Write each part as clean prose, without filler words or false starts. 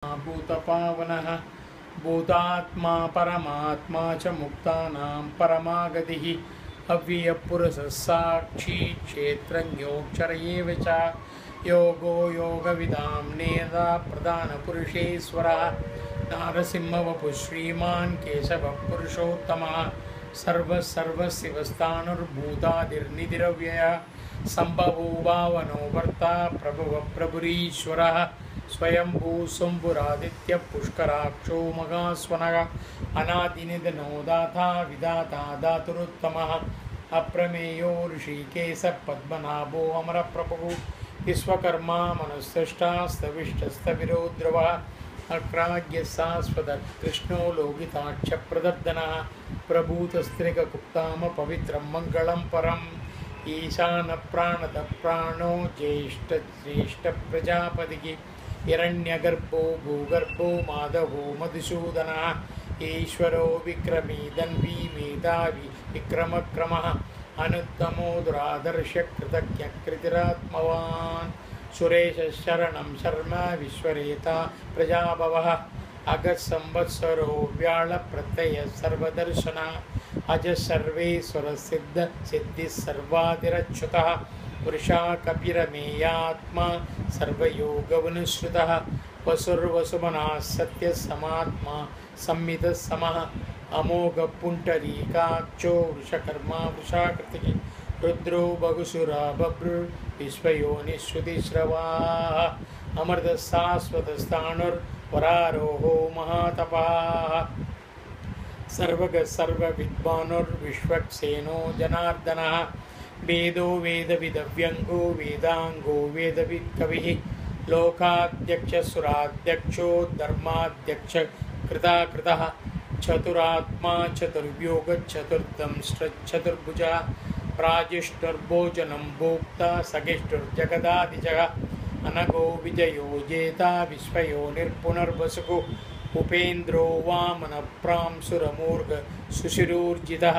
भूतपावनः भूतात्मा परमात्मा च मुक्तानां परमागतिः अव्ययपुरुषः साक्षी क्षेत्रज्ञोऽक्षर एव च योगो योगविदां नेता प्रधानपुरुषेश्वरः नारसिंहवपुः श्रीमान् केशवः पुरुषोत्तमः सर्वशिवस्थाणुर्भूतादिर्निधिरव्ययः सम्भवो भावनो वर्ता प्रभुः प्रभुरीश्वरः स्वयंभू शंभुरादित्य पुष्कराक्षो मगास्वनः अनादिनिधनो दाता विधाता धातुरुत्तमः अप्रमेयो ऋषिकेश पद्मनाभो अमरप्रभुः विश्वकर्मा मनस्सृष्टा स्तविष्टस्तविरो ध्रुवः अक्राज्य शाश्वत कृष्णो लोकिताक्ष प्रदर्दनः प्रभूतस्त्रिगुप्ताम पवित्रं मंगलं परम् ईशान प्राणद प्राणो ज्येष्ठ श्रेष्ठ प्रजापतिः हिरण्यगर्भो भूगर्भो माधवो मधुसूदनः ईश्वरो विक्रमी धन्वी मेधावी विक्रमक्रमः अनुत्तमो दुरादर्श कृतज्ञ कृतिरात्मवान् सुरेश शरणं शर्म विश्वरेता प्रजाभवः अगत् संवत्सरो व्याळ प्रत्यय सर्वदर्शन अज सर्वेश्वर सिद्ध सिद्धि सर्वादिरच्युतः पुरुषा कपिरमेयात्मा सर्वयोगवनुश्रुतः वसुर्वसुमना सत्य समात्मा संमितः समः अमोघ पुंडरीकाक्षो वृषकर्मा वृषाकृतिः रुद्रो बहुसुरा बभ्रुर् विश्वयोनिश्रुतिश्रवाः अमृत शाश्वतस्थाणुर्वरारोहो महातपाः सर्वग सर्वविद्वानुर्विश्वक्सेनो जनार्दनः वेदो वेदविदव्यङ्गो वेदाङ्गो वेदवित्कविः लोकाध्यक्ष सुराध्यक्षो धर्माध्यक्ष कृताकृतः चतुरात्मा चतुर्योग चतुर्दंष्ट्रचतुर्भुजः प्राजिष्ठुर्भोजनं भोक्ता सगिष्ठुर्जगदादिजः अनगो विजयो जेता विश्वयोनिर्पुनर्वसुः उपेन्द्रो वामनप्रांसुरमूर्ग सुशिरोर्जितः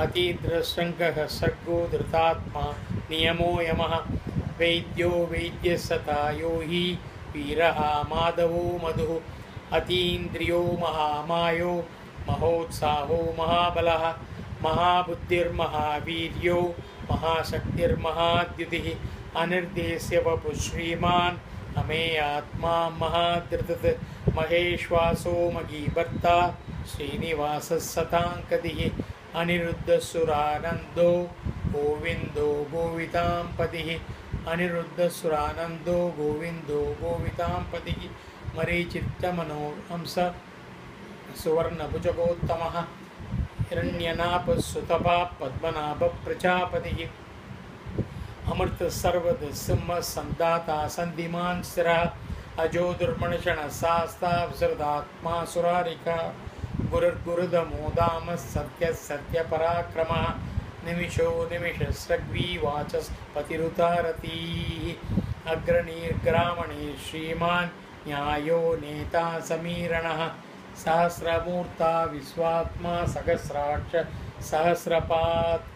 अतीन्द्रशृङ्गः सर्गो धृतात्मा नियमो यमः वैद्यो वैद्यसतायो हि वीरः माधवो मधुः अतीन्द्रियो महामायो महोत्साहो महाबलः महाबुद्धिर्महावीर्यो महाशक्तिर्महाद्युतिः अनिर्देश्य वपुः श्रीमान् अमेयात्मा महाधृतः महेश्वासो महीभर्ता श्रीनिवासः सताङ्कतिः अनिरुद्धसुरानन्दो गोविन्दो गोविताम्पतिः अनिरुद्धसुरानन्दो गोविन्दो गोविताम्पतिः मरीचित्तमनोहंस सुवर्णभुजगोत्तमः हिरण्यनाभसुतपा पद्मनाभः प्रजापतिः अमृत सर्वद सिंह संदाता संधिमान् स्थिरः अजो दुर्मणषण शास्ता विसृतात्मा सुरारिका गुरुर्गुरुदमोदामः सत्य सत्य पराक्रमः निमिषो निमिषस्रग्वी वाचस्पतिरुतारतीः अग्रणीर्ग्रामणीः श्रीमान् न्यायो नेता समीरणः सहस्रमूर्ता विश्वात्मा सहस्राक्ष सहस्रपात्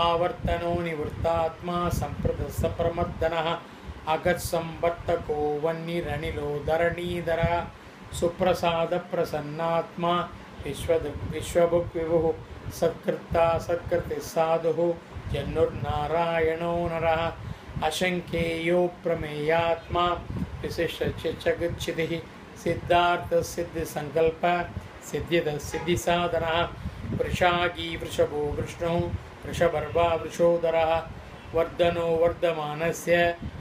आवर्तनो निवृत्तात्मा संप्रमर्दनः अगत् संवर्तको वह्निरनिलो धरणीधरः सुप्रसाद प्रसन्नात्मा विश्वभुक्विभुः सत्कृता सत्कृतिः साधुः जन्नुर्नारायणो नरः अशङ्केयो प्रमेयात्मा विशिष्टचित्तगच्छितिः सिद्धार्थ सिद्धिसङ्कल्प सिद्धिद सिद्धिसाधनः वृषागी वृषभो कृष्णो वृषभर्वा वृषोदरः वर्धनो वर्धमानस्य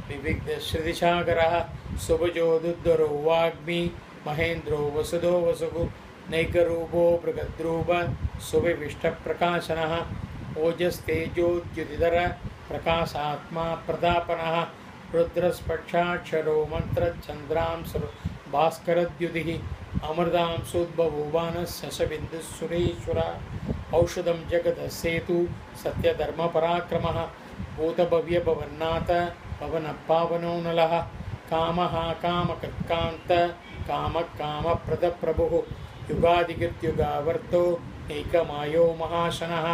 विविग्धश्रुतिसागरः सुभजो दुद्धरो वाग्मी महेन्द्रो वसुधो वसुः नैकरूपो बृहद्रूप सुविविष्टप्रकाशनः ओजस्तेजोद्युतिधर प्रकाशात्मा प्रतापनः रुद्रस्पक्षाक्षरो मन्त्रचन्द्रांशु भास्करद्युतिः अमृतांशोद्भवो बाणस्य शशबिन्दुः औषधं जगदसेतु सत्यधर्मपराक्रमः भूतभव्यभवन्नाथ पवनपावनो नलः कामः कामकृत्कान्त कामकामप्रदप्रभुः युगादिकृत्युगावर्तो एकमायो महाशनः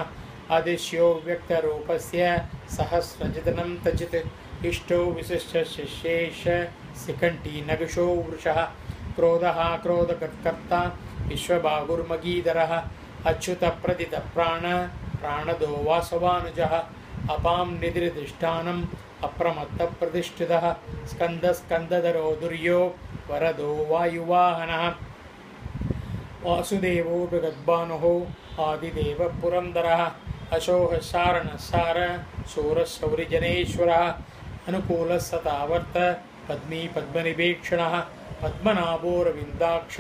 आदिश्यो व्यक्तरूपस्य सहस्रजितनं तजित् इष्टो विशिष्ट शिष्येश शिखण्डी नगुषो वृषः क्रोधः क्रोधकर्ता विश्वबाहुर्मगीधरः अच्युतप्रदितप्राण प्राणदो वासवानुजः अपां निद्रिधिष्ठानम् अप्रमत्तप्रतिष्ठितः स्कन्दस्कन्दधरो दुर्यो वरदो वायुवाहनः वासुदेवो बृहद्भानुः आदिदेवः पुरन्दरः अशोकः सारणसार शूरशौरिजनेश्वरः अनुकूलः सतावर्त पद्मी पद्मनिवेक्षणः पद्मनाभोरविन्दाक्ष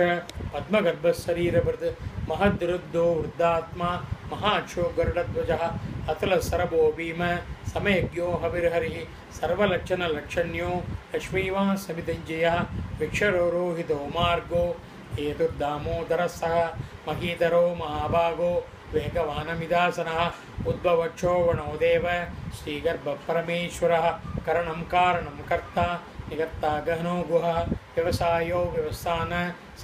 पद्मगर्भशरीरभृत् महद्रुद्धो वृद्धात्मा महाक्षो गरुडध्वजः अतुलसरभो भीम समयज्ञो हविर्हरिः सर्वलक्षणलक्षण्यो लक्ष्मीवासमितञ्जयः विक्षरोहितो मार्गो हेतुर्दामोदरः महीधरो महाभागो वेगवानमिदासनः उद्भवक्षोवणो देव श्रीगर्भपरमेश्वरः करणं कारणं कर्ता निगर्ता गहनो गुहः व्यवसायो व्यवस्थान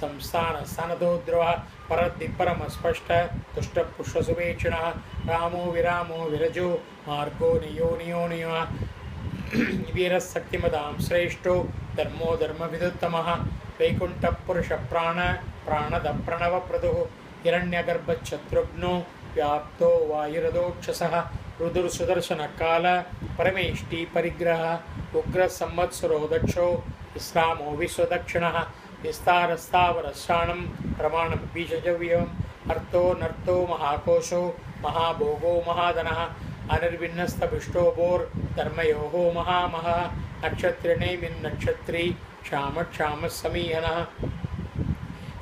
संस्थान सनदो द्रवः परद्धि परमस्पष्ट तुष्टपुष्पसुवेक्षणः रामो विरामो विरजो मार्गो नियो वीरशक्तिमदां श्रेष्ठो धर्मो धर्मविदुत्तमः वैकुण्ठपुरुषप्राण प्राणदप्रणवप्रदुः हिरण्यगर्भशत्रुघ्नो व्याप्तो वायुरदोक्षसः रुदुर्सुदर्शनकाल परमेष्टि परिग्रह उग्रसंवत्सरो दक्षो विश्रामो विश्वदक्षिणः विस्तारस्तावरश्राणं प्रमाणं बीजजव्यम् अर्थो नर्तो महाकोशो महाभोगो महाधनः अनिर्विन्नस्तपुष्टोभोर् धर्मयोः महामहः नक्षत्रिणेमिन्नक्षत्री क्षामक्षामः समीहनः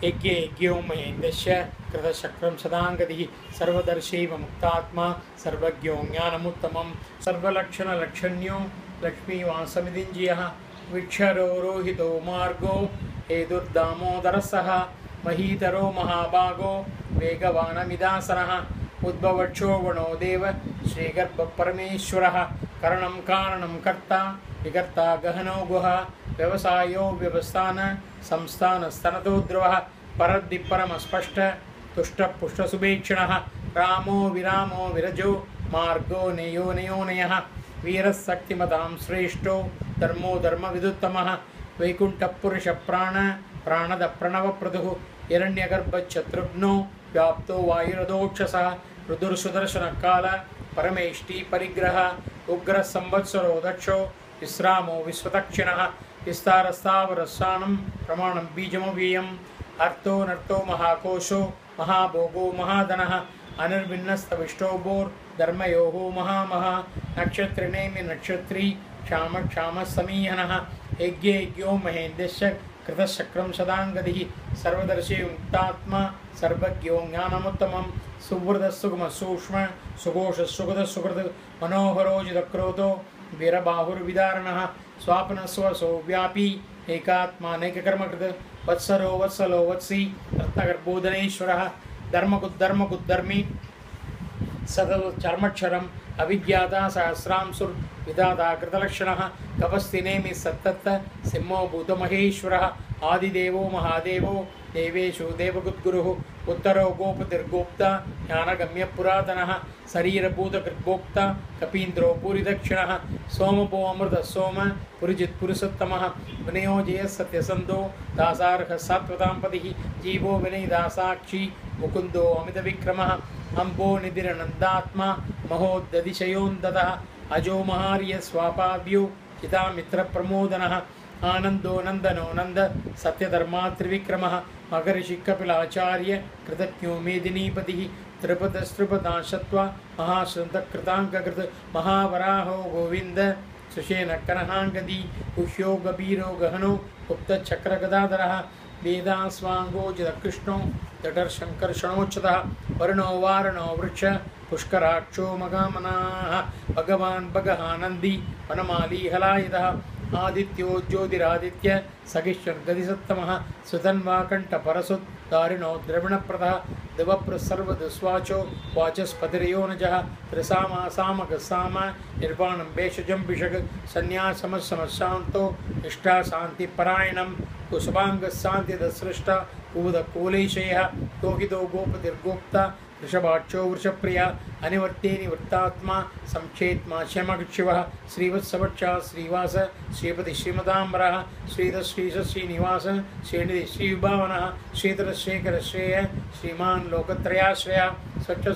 यज्ञो महेन्द्रस्य कृतशक्रं सदाङ्गतिः सर्वदर्शैव मुक्तात्मा सर्वज्ञो ज्ञानमुत्तमं सर्वलक्षणलक्षण्यो लक्ष्मीवासमितिञ्जयः विक्षरोहितो मार्गो हेतुर्दामोदरसः महीधरो महाभागो वेगवानमिदासनः उद्भवक्षोवणो देव श्रीगर्भपरमेश्वरः करणं कारणं कर्ता विकर्ता गहनो गुहा व्यवसायो व्यवस्थान संस्थानस्तनतो ध्रुवः परद्धि परमस्पष्ट तुष्टपुष्टसुभेक्षणः रामो विरामो विरजो मार्गो नेयोनयोनयः वीरशक्तिमतां श्रेष्ठो धर्मो धर्मविदुत्तमः वैकुण्ठपुरुषप्राण प्राणदप्रणवप्रदुः हिरण्यगर्भशत्रुघ्नो व्याप्तो वायुरदोक्षसः रुदुर्सुदर्शनकाल परमेष्टि परिग्रह उग्रसंवत्सरो दक्षो विश्रामो विश्वदक्षिणः विस्तारस्तावरस्सानं प्रमाणं बीजमव्ययम् अर्थो नर्तो महाकोशो महाभोगो महाधनः अनिर्विन्नस्तविष्टोभोर् धर्मयोः महामहः नक्षत्रिणेमि नक्षत्री क्षामक्षामः समीहनः यज्ञो महेन्द्रस्य कृतशक्रं सदाङ्गतिः सर्वदर्शी मुक्तात्मा सर्वज्ञो ज्ञानमुत्तमं सुहृदसुगमसूक्ष्म सुघोषसुगतसुकृत् मनोहरोजितक्रोधो वीरबाहुर्विदारणः स्वापनस्वसो व्यापी एकात्मानैककर्मकृत् वत्सरो वत्सलो वत्सी रत्नगर्भोदनेश्वरः धर्मकुद्धर्मकुद्धर्मी सततचर्मक्षरम् अविज्ञाता सहस्रांशुर् विधाता कृतलक्षणः कपस्तिनेमि सत्तत्त सिंहो भूतमहेश्वरः आदिदेवो महादेवो देवेषु देवगुद्गुरुः उत्तरो गोपतिर्गोप्ता ज्ञानगम्यपुरातनः शरीरभूतकृद्भोक्ता कपीन्द्रो पूरिदक्षिणः सोमपो अमृतः सोम पुरिजित्पुरुषोत्तमः विनयोजयः सत्यसन्धो दासार्हः सात्वतां पतिः जीवो विनयदासाक्षी मुकुन्दो अमितविक्रमः अम्बो निधिरनन्दात्मा महोदधिशयोन्दतः अजो महार्य स्वापाव्यो चितामित्रप्रमोदनः आनन्दो नन्दनो नन्द सत्यधर्मात्रिविक्रमः महर्षि कपिलाचार्य कृतज्ञो मेदिनीपतिः त्रिपदस्त्रिपदाशत्वा महाश्रन्तकृताङ्ककृत् महावराहो गोविन्द सुषेण कनहाङ्गदी गुह्यो गभीरो गहनो गुप्तचक्रगदाधरः वेदास्वाङ्गोजितकृष्णो जठरशङ्कर्षणोच्युतः वरुणो वारणो वृक्ष पुष्कराक्षो मगामनाः भगवान् भगहानन्दी वनमाली हलायुधः आदित्यो ज्योतिरादित्य सगिष्यर्गदिसत्तमः सुतन्वाकण्ठपरसुत् दारिणो द्रविणप्रदः दिवप्रसर्वदुस्वाचो वाचस्पतिर्योनजः त्रिसामासामगसाम निर्वाणं भेषजं भिषग् सन्न्यासमसमशान्तो निष्ठाशान्तिपरायणं कुसुमाङ्गशान्तिदसृष्टा कूदकूलेशयः लोहितो गोपतिर्गोप्ता वृषभाक्षो वृषप्रिया अनिवर्ते निवृत्तात्मा संक्षेत्मा क्षमशिवः श्रीवत्सवक्षा श्रीवास श्रीपति श्रीमदाम्बरः श्रीधश्रीश श्रीनिवास श्रीनिधि श्रीविभावनः श्रीधरशेखर श्रेय श्रीमान् लोकत्रयाश्रया स्वच्छ